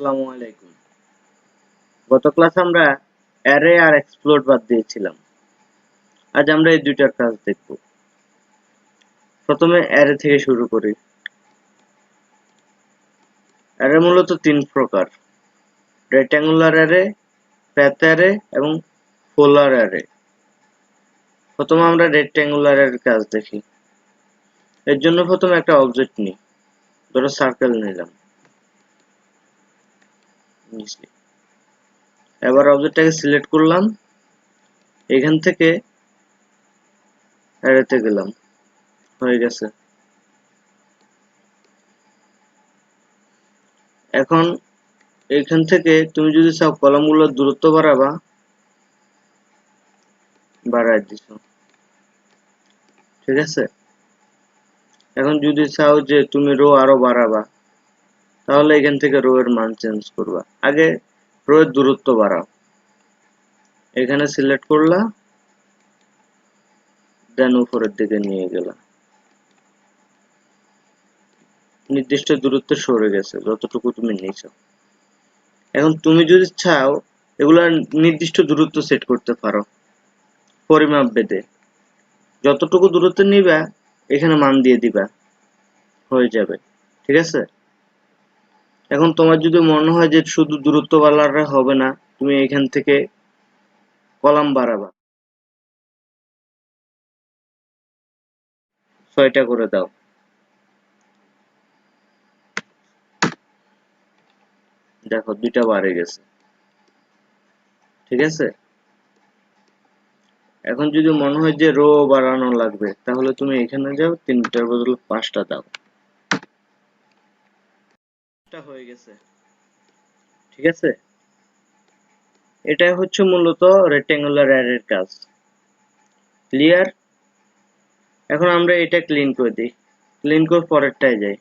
আসসালামু আলাইকুম। গত ক্লাসে আমরা অ্যারে আর এক্সপ্লোড বাদ দিয়েছিলাম। আজ আমরা এই দুইটার কাজ দেখব। প্রথমে অ্যারে থেকে শুরু করি। অ্যারে মূলত তিন প্রকার: রেক্ট্যাঙ্গুলার অ্যারে, প্যাথ অ্যারে এবং পোলার অ্যারে। প্রথমে আমরা রেক্ট্যাঙ্গুলার অ্যারের কাজ দেখি। এর জন্য প্রথমে একটা অবজেক্ট নিই, ধরো সার্কেল নিলাম। এবার অবজেক্টটাকে সিলেক্ট করলাম, এখান থেকে অ্যারেতে গেলাম, হয়ে গেছে। এখন এখান থেকে তুমি যদি চাও কলামগুলোর দূরত্ব বাড়ায় দিছো, ঠিক আছে। এখন যদি চাও যে তুমি রো আরো বাড়াবা, তাহলে এখান থেকে রো এর মান চেঞ্জ করবা। আগে রো এর দূরত্ব বাড়াও, এখানে সিলেক্ট করলা, দেন উপরের দিকে নিয়ে গেলা, নির্দিষ্ট দূরত্বে সরে গেছে যতটুকু তুমি নিয়েছো। এখন তুমি যদি চাও এগুলা নির্দিষ্ট দূরত্ব সেট করতে পারো, পরিমাপ বেঁধে যতটুকু দূরত্বে নিবা এখানে মান দিয়ে দিবা, হয়ে যাবে, ঠিক আছে। এখন তোমার যদি মনে হয় যে শুধু দূরত্ব বাড়ালে হবে না, তুমি এখান থেকে কলাম বাড়াবা, 6টা করে দাও। দেখো 2টা বাড়ে গেছে, ঠিক আছে। এখন যদি মনে হয় যে রো বাড়ানো লাগবে, তাহলে তুমি এখানে যাও, 3টার বদলে 5টা দাও। এটা হয়ে গেছে, ঠিক আছে। এটাই হচ্ছে মূলত রেক্ট্যাঙ্গুলার অ্যারের কাজ। ক্লিয়ার? এখন আমরা এটা ক্লিন করে দিই, ক্লিন করে পরেরটায় যাই।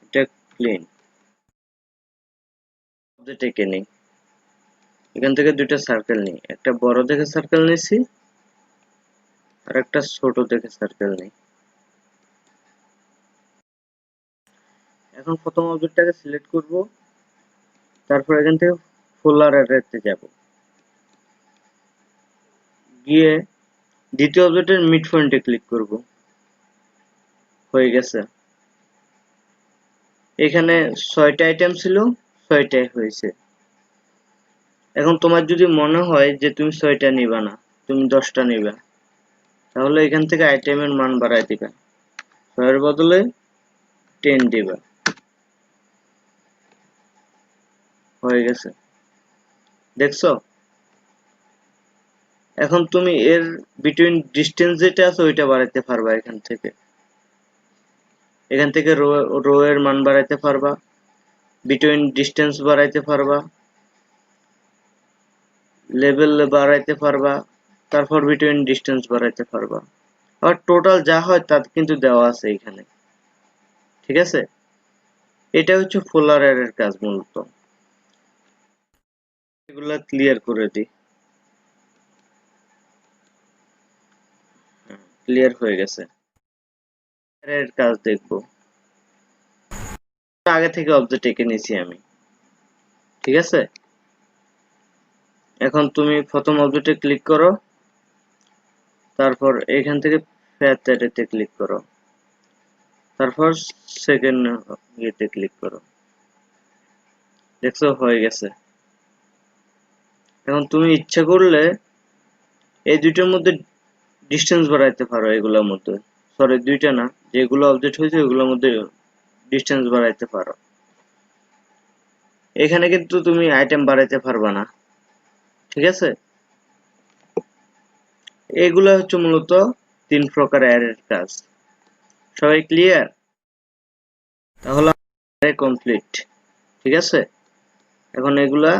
এটা ক্লিন অবজেক্ট এঁকে নিই, এখান থেকে 2টা সার্কেল নিই, একটা বড় দেখে সার্কেল নিছি আর একটা ছোট দেখে সার্কেল নিই। এখন প্রথম অবজেক্টটাকে সিলেক্ট করব, তারপর এখান থেকে পোলার অ্যারেতে যাব, গিয়ে দ্বিতীয় অবজেক্টের মিড পয়েন্টে ক্লিক করব, হয়ে গেছে। এখানে 6টা আইটেম ছিল, 6টাই হয়েছে। এখন তোমার যদি মনে হয় যে তুমি 6টা নিবা না, তুমি 10টা নিবা, তাহলে এখান থেকে আইটেমের মান বাড়ায় দিবা, 6 এর বদলে 10 দিবা, হয়ে গেছে। দেখছো? এখন তুমি এর বিটুইন ডিস্টেন্স যেটা আছে ওইটা বাড়াইতে পারবা, এখান থেকে রো এর মান বাড়াইতে পারবা, বিটুইন ডিস্টেন্স বাড়াইতে পারবা, লেভেল বাড়াইতে পারবা, তারপর বিটুইন ডিস্টেন্স বাড়াইতে পারবা। আর টোটাল যা হয় তা কিন্তু দেওয়া আছে এখানে, ঠিক আছে। এটা হচ্ছে পোলার অ্যারের কাজ মূলত। এগুলা ক্লিয়ার করে দিই, ক্লিয়ার হয়ে গেছে। অ্যারের কাজ দেখবো। আগে থেকে অবজেক্ট এঁকে নিয়েছি আমি, ঠিক আছে। এখন তুমি প্রথম অবজেক্টে ক্লিক করো, তারপর এখান থেকে প্যাথ অ্যারেতে ক্লিক করো, তারপর সেকেন্ড ইয়েতে ক্লিক করো, দেখছো হয়ে গেছে। এখন তুমি ইচ্ছা করলে এই দুইটার মধ্যে ডিস্টেন্স বাড়াইতে পারো, এগুলোর মধ্যে, সরি 2টা না, যেগুলো অবজেক্ট হয়েছে ওগুলোর মধ্যে ডিস্টেন্স বাড়াইতে পারো। এখানে কিন্তু তুমি আইটেম বাড়াইতে পারবা না, ঠিক আছে। এগুলো হচ্ছে মূলত 3 প্রকার অ্যারের কাজ। সবাই ক্লিয়ার? তাহলে অ্যারে কমপ্লিট, ঠিক আছে। এখন এগুলা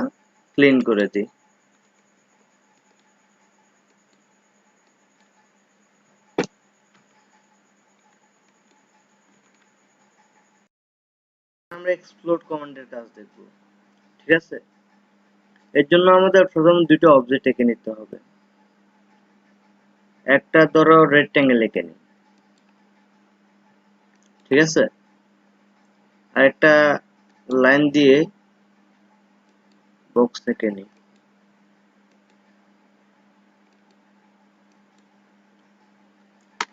ক্লিন করে দিই। আমরা এক্সপ্লোড কমান্ডের কাজ দেখব, ঠিক আছে। এর জন্য আমাদের প্রথম 2টা অবজেক্ট এঁকে নিতে হবে। একটা ধরো রেক্ট্যাঙ্গেল এঁকে নিই, ঠিক আছে। আর একটা লাইন দিয়ে বক্স থেকে নিই,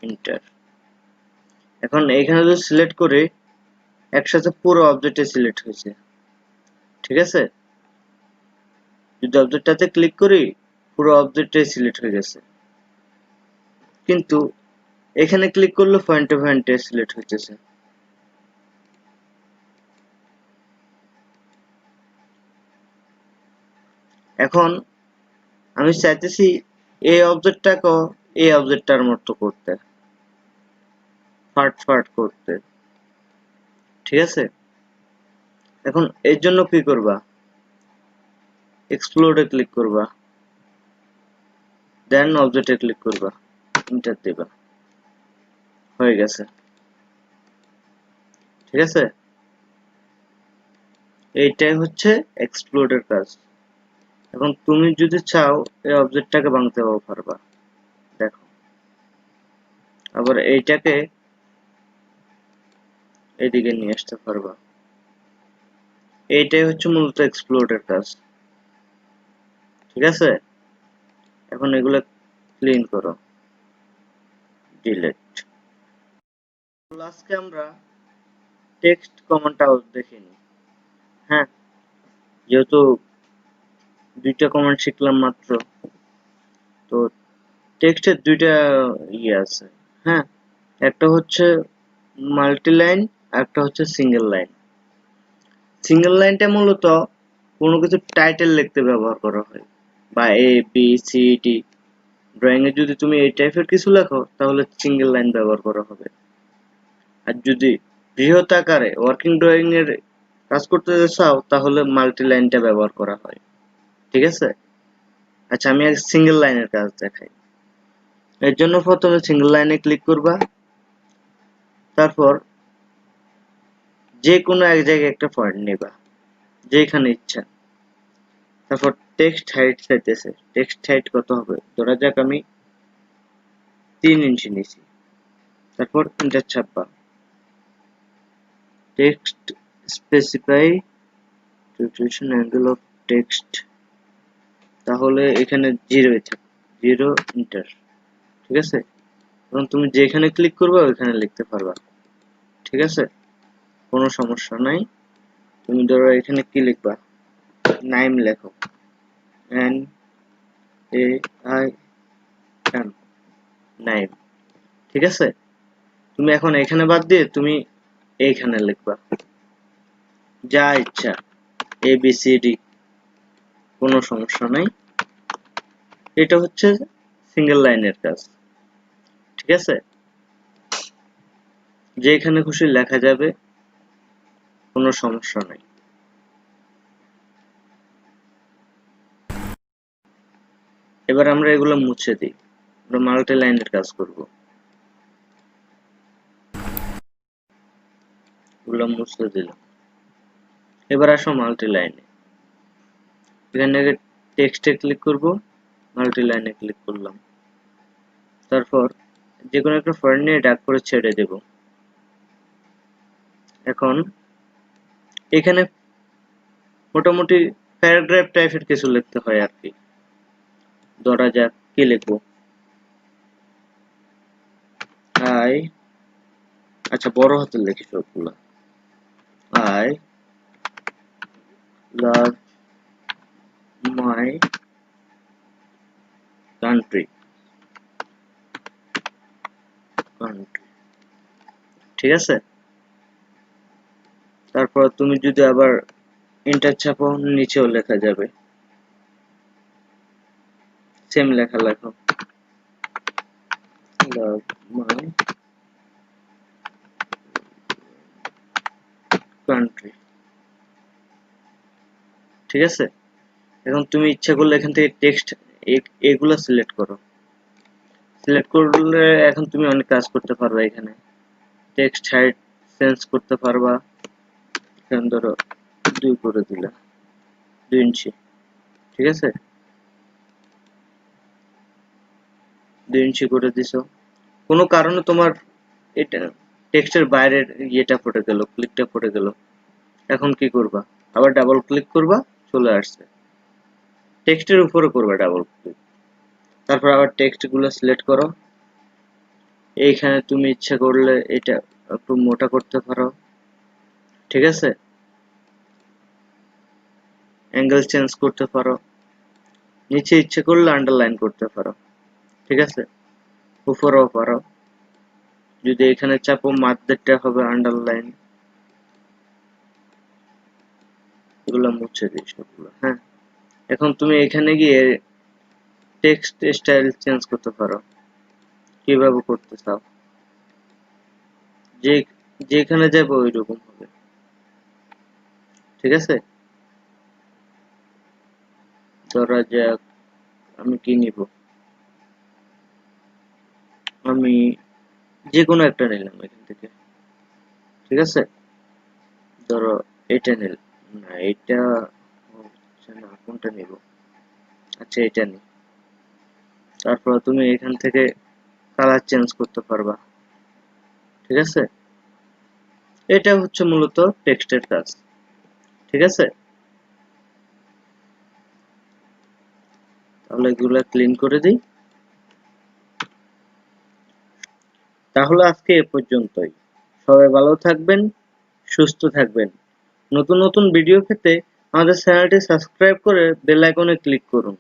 এন্টার। এখন এইখানে যদি সিলেক্ট করি একসাথে পুরো অবজেক্টে সিলেক্ট হয়েছে, ঠিক আছে। যদি অবজেক্টটাতে ক্লিক করি পুরো অবজেক্টে সিলেক্ট হয়ে গেছে, কিন্তু এখানে ক্লিক করলে পয়েন্টে পয়েন্টে সিলেক্ট হইতেছে। এখন আমি চাইতেছি এই অবজেক্টটাকে এই অবজেক্টটার মতো করতে, ফাট করতে, ঠিক আছে। এখন এর জন্য কি করবা, এক্সপ্লোডে ক্লিক করবা, দেন অবজেক্টে ক্লিক করবা, এন্টার দিবা, হয়ে গেছে, ঠিক আছে। এইটাই হচ্ছে এক্সপ্লোডের কাজ। এখন তুমি যদি চাও এই অবজেক্টটাকে ভাঙতে পারবা, দেখো। আবার এইটাকে এদিকে নিয়ে আসতে পারবা। এইটাই হচ্ছে মূলত এক্সপ্লোডের কাজ, ঠিক আছে। এখন এগুলো ক্লিন করো, ডিলিট। আজকে আমরা টেক্সট কমান্ডটাও দেখিনি, হ্যাঁ, যেহেতু দুইটা কমান্ড শিখলাম মাত্র, তো টেক্সটের দুইটা ইয়ে আছে, হ্যাঁ। একটা হচ্ছে মাল্টি লাইন, একটা হচ্ছে সিঙ্গেল লাইন। সিঙ্গেল লাইনটা মূলত কোনো কিছু টাইটেল লিখতে ব্যবহার করা হয়, বা A B C D. Drawing এ যদি তুমি এই টাইপের কিছু লেখো তাহলে সিঙ্গেল লাইন ব্যবহার করা হবে। আর যদি বৃহৎ আকারে ওয়ার্কিং ড্রয়িং এর কাজ করতে চাও তাহলে মাল্টি লাইনটা ব্যবহার করা হয়, ঠিক আছে। আচ্ছা, আমি আগে সিঙ্গেল লাইনের কাজ দেখাই। এর জন্য প্রথমে সিঙ্গেল লাইনে ক্লিক করবা, তারপর যে কোনো এক জায়গায় একটা পয়েন্ট নেবা যেখানে ইচ্ছা। তারপর টেক্সট হাইট চাইতেছে, টেক্সট হাইট কত হবে, ধরা যাক আমি 3 ইঞ্চি নিছি। তারপর এন্টার চাপবা, text specify rotation angle of text, তাহলে এখানে 0 থাকে, 0, এন্টার, ঠিক আছে। এবং তুমি যেখানে ক্লিক করবে ওইখানে লিখতে পারবা, ঠিক আছে, কোনো সমস্যা নাই। তুমি ধরো এখানে কি লিখবা, নাইম লেখো, NAIM, নাইম, ঠিক আছে। তুমি এখন এখানে বাদ দিয়ে তুমি এইখানে লিখবা যা ইচ্ছা, ABCD, কোনো সমস্যা নাই। এটা হচ্ছে সিঙ্গেল লাইনের কাজ, ঠিক আছে। যেখানে খুশি লেখা যাবে, কোনো সমস্যা নাই। এবার আমরা এগুলো মুছে দিই, আমরা মাল্টি লাইনের কাজ করব। এগুলো মুছে দিলাম। এবার আসো মাল্টি লাইনে, এখানে টেক্সটে ক্লিক করব, মাল্টি লাইনে ক্লিক করলাম। তারপর যে কোনো একটা ফন্ট নিয়ে ডাক করে ছেড়ে দেব। এখন এখানে মোটামুটি প্যারাগ্রাফ টাইপের কিছু লিখতে হয় আর কি। ধরা যাক কি লিখবো, আই, আচ্ছা বড় হাতে লিখি সবগুলা, আই লাভ মাই কান্ট্রি, ঠিক আছে। তারপর তুমি যদি আবার এন্টার চাপো নিচেও লেখা যাবে, সেম লেখা লেখো, লাভ মাই কান্ট্রি, ঠিক আছে। এখন তুমি ইচ্ছা করলে এখান থেকে টেক্সট এগুলা সিলেক্ট করো, সিলেক্ট করলে এখন তুমি অনেক কাজ করতে পারবে। এখানে টেক্সট হাইট চেঞ্জ করতে পারবা, এখানে ধরো 2 করে দিলা, 2 ইঞ্চি, ঠিক আছে, 2 ইঞ্চি করে দিছো। কোনো কারণে তোমার এটা টেক্সটের বাইরের ইয়েটা পড়ে গেল, ক্লিকটা পড়ে গেল, এখন কি করবা, আবার ডাবল ক্লিক করবা, চলে আসছে। টেক্সটের উপরে করবে ডাবল ক্লিক, তারপর আবার টেক্সট গুলো সিলেক্ট করো। এইখানে তুমি ইচ্ছা করলে এটা একটু মোটা করতে পারো, ঠিক আছে, অ্যাঙ্গেল চেঞ্জ করতে পারো, নিচে ইচ্ছে করলে আন্ডারলাইন করতে পারো, ঠিক আছে, উপরেও পারো। যদি এখানে চাপো মাঝদেরটা হবে আন্ডারলাইন, এগুলো মুছে দিই সবগুলো। হ্যাঁ, এখন তুমি এখানে গিয়ে টেক্সট স্টাইল চেঞ্জ করতে পারো, কিভাবে করতে চাও, যে যেখানে যাবে ওই রকম হবে, ঠিক আছে। ধরা যাক আমি কি নিব, আমি যে কোনো একটা নিলাম এখান থেকে, ঠিক আছে। ধরো এটা নিল, না এটা হচ্ছে না, কোনটা নিব, আচ্ছা এটা নি। তারপর তুমি এখান থেকে কালার চেঞ্জ করতে পারবা, ঠিক আছে। এটা হচ্ছে মূলত টেক্সটের কাজ, ঠিক আছে। তাহলে এগুলা ক্লিন করে দিই। তাহলে আজকে এ পর্যন্তই। সবাই ভালো থাকবেন, সুস্থ থাকবেন। নতুন নতুন ভিডিও পেতে আমাদের চ্যানেলটি সাবস্ক্রাইব করে বেল আইকনে ক্লিক করুন।